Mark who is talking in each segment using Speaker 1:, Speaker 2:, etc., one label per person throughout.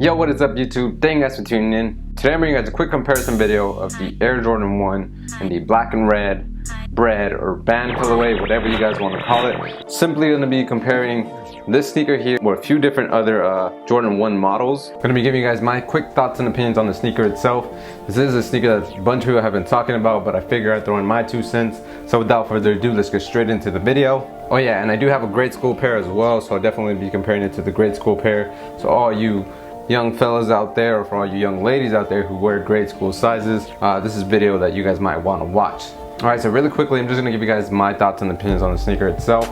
Speaker 1: Yo, what is up YouTube? Thank you guys for tuning in. Today I'm bringing you guys a quick comparison video of the Air Jordan 1 and the black and red bread or band colorway, whatever you guys want to call it. Simply going to be comparing this sneaker here with a few different other Jordan 1 models. I'm going to be giving you guys my quick thoughts and opinions on the sneaker itself. This is a sneaker that a bunch of you have been talking about, but I figured I'd throw in my 2 cents. So without further ado, let's get straight into the video. Oh yeah, and I do have a grade school pair as well, so I'll definitely be comparing it to the grade school pair. So all you young fellas out there, or for all you young ladies out there who wear grade school sizes, this is a video that you guys might want to watch. Alright, so really quickly, I'm just going to give you guys my thoughts and opinions on the sneaker itself.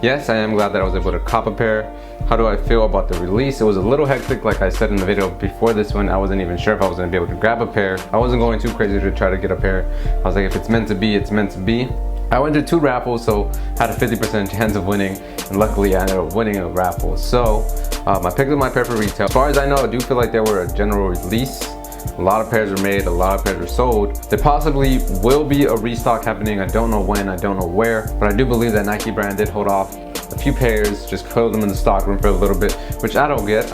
Speaker 1: Yes, I am glad that I was able to cop a pair. How do I feel about the release? It was a little hectic, like I said in the video before this one. I wasn't even sure if I was going to be able to grab a pair. I wasn't going too crazy to try to get a pair. I was like, if it's meant to be, it's meant to be. I went to 2 raffles, so had a 50% chance of winning, and luckily I ended up winning a raffle. So I picked up my pair for retail. As far as I know, I do feel like they were a general release. A lot of pairs were made, a lot of pairs were sold. There possibly will be a restock happening. I don't know when, I don't know where, but I do believe that Nike brand did hold off a few pairs, just held them in the stock room for a little bit, which I don't get.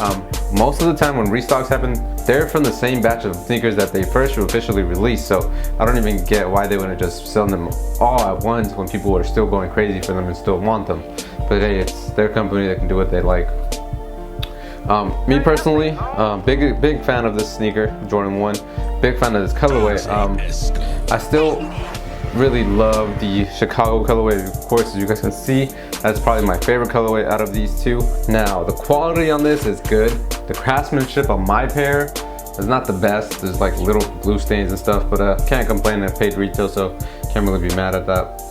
Speaker 1: Most of the time when restocks happen, they're from the same batch of sneakers that they first officially released, so I don't even get why they wouldn't just sell them all at once when people are still going crazy for them and still want them. But hey, it's their company, they can do what they like. Me personally, big fan of this sneaker, Jordan 1. Big fan of this colorway. I still really love the Chicago colorway. Of course, as you guys can see, that's probably my favorite colorway out of these two. Now, the quality on this is good. The craftsmanship on my pair is not the best. There's like little glue stains and stuff, but can't complain. I paid retail, so can't really be mad at that.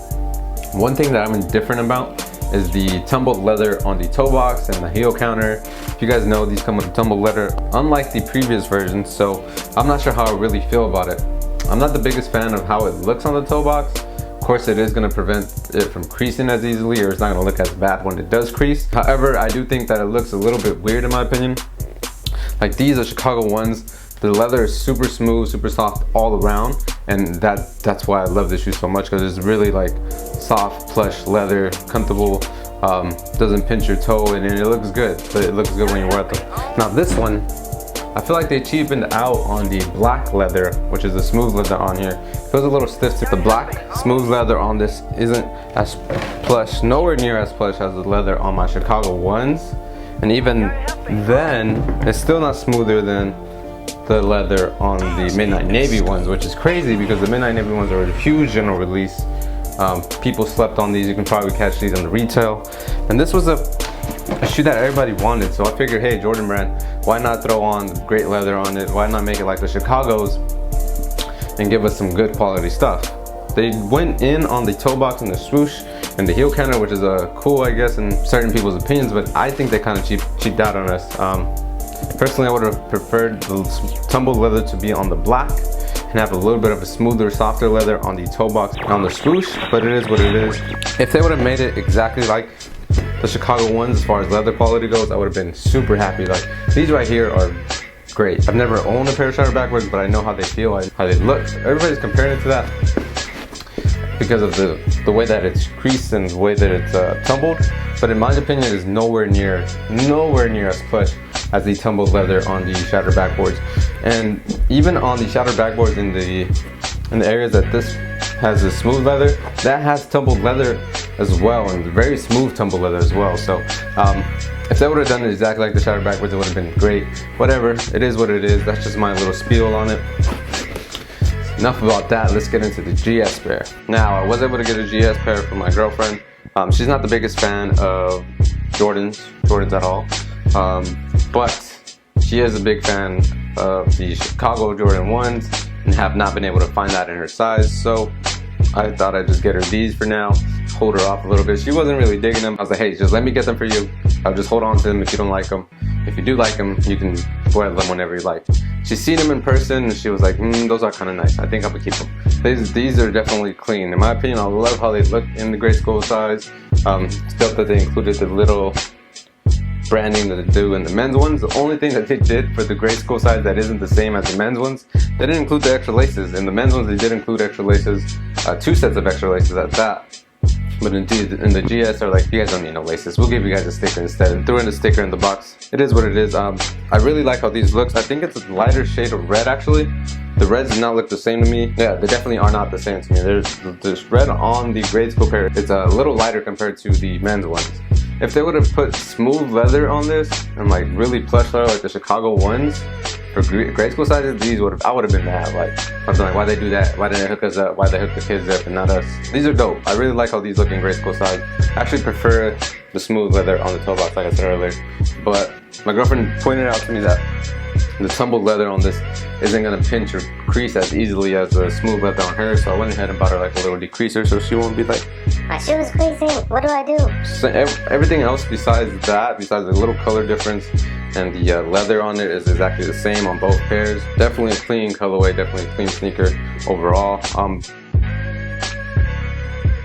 Speaker 1: One thing that I'm indifferent about is the tumbled leather on the toe box and the heel counter. If you guys know, these come with tumbled leather, unlike the previous versions, so I'm not sure how I really feel about it. I'm not the biggest fan of how it looks on the toe box. Of course, it is going to prevent it from creasing as easily, or it's not going to look as bad when it does crease. However, I do think that it looks a little bit weird in my opinion. Like these are Chicago ones. The leather is super smooth, super soft all around, and that's why I love this shoe so much, because it's really like soft, plush leather, comfortable, doesn't pinch your toe, and it looks good. But it looks good when you wear them. Now this one, I feel like they cheapened out on the black leather, which is the smooth leather on here. It feels a little stiff. The black smooth leather on this isn't as plush, nowhere near as plush as the leather on my Chicago ones. And even then, it's still not smoother than the leather on the Midnight Navy ones, which is crazy because the Midnight Navy ones are a huge general release. People slept on these. You can probably catch these on the retail. And this was a shoe that everybody wanted, so I figured, hey, Jordan brand, why not throw on great leather on it? Why not make it like the Chicagos and give us some good quality stuff? They went in on the toe box and the swoosh and the heel counter, which is cool, I guess, in certain people's opinions, but I think they kind of cheaped out on us. Personally, I would have preferred the tumbled leather to be on the black and have a little bit of a smoother, softer leather on the toe box and on the swoosh, but it is what it is. If they would have made it exactly like the Chicago ones as far as leather quality goes, I would have been super happy. Like these right here are great. I've never owned a pair of shutter backwards, but I know how they feel, how they look. Everybody's comparing it to that because of the way that it's creased and the way that it's tumbled. But in my opinion, it is nowhere near as plush as the tumbled leather on the shatter backboards. And even on the shatter backboards in the areas that this has a smooth leather, that has tumbled leather as well, and very smooth tumbled leather as well. So if they would have done it exactly like the shatter backwards, it would have been great. Whatever, it is what it is. That's just my little spiel on it. Enough about that, let's get into the GS pair. Now, I was able to get a GS pair for my girlfriend. She's not the biggest fan of Jordans at all, but she is a big fan of the Chicago Jordan 1s and have not been able to find that in her size, so I thought I'd just get her these for now, hold her off a little bit. She wasn't really digging them. I was like, hey, just let me get them for you. I'll just hold on to them if you don't like them. If you do like them, you can wear them whenever you like. She's seen them in person and she was like, those are kind of nice. I think I would keep them. These are definitely clean. In my opinion, I love how they look in the grade school size. Still that they included the little branding that they do in the men's ones. The only thing that they did for the grade school size that isn't the same as the men's ones, they didn't include the extra laces. In the men's ones, they did include extra laces, 2 sets of extra laces at that. But indeed, in the GS, they're like, you guys don't need no laces. We'll give you guys a sticker instead, and threw in a sticker in the box. It is what it is. I really like how these looks. I think it's a lighter shade of red actually. The reds do not look the same to me. Yeah, they definitely are not the same to me. There's red on the grade school pair. It's a little lighter compared to the men's ones. If they would have put smooth leather on this and like really plush leather like the Chicago ones for grade school sizes, I would have been mad. Like, I was like, why they do that? Why didn't they hook us up? Why they hook the kids up and not us? These are dope. I really like how these look in grade school size. I actually prefer the smooth leather on the toe box, like I said earlier. But my girlfriend pointed out to me that the tumbled leather on this isn't gonna pinch or crease as easily as the smooth leather on her, so I went ahead and bought her like a little decreaser so she won't be like,
Speaker 2: my shoe is creasing, what do I do?
Speaker 1: So everything else besides that, besides the little color difference and the leather on it, is exactly the same on both pairs. Definitely a clean colorway, definitely a clean sneaker overall.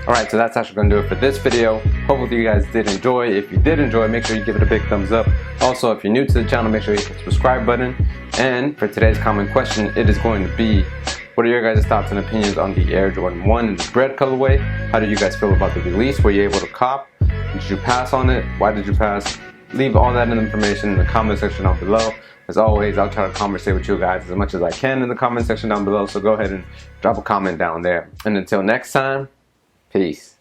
Speaker 1: Alright, so that's actually going to do it for this video. Hopefully you guys did enjoy. If you did enjoy, make sure you give it a big thumbs up. Also, if you're new to the channel, make sure you hit the subscribe button. And for today's comment question, it is going to be, what are your guys' thoughts and opinions on the Air Jordan 1 in the bread colorway? How did you guys feel about the release? Were you able to cop? Did you pass on it? Why did you pass? Leave all that information in the comment section down below. As always, I'll try to conversate with you guys as much as I can in the comment section down below, so go ahead and drop a comment down there. And until next time, peace.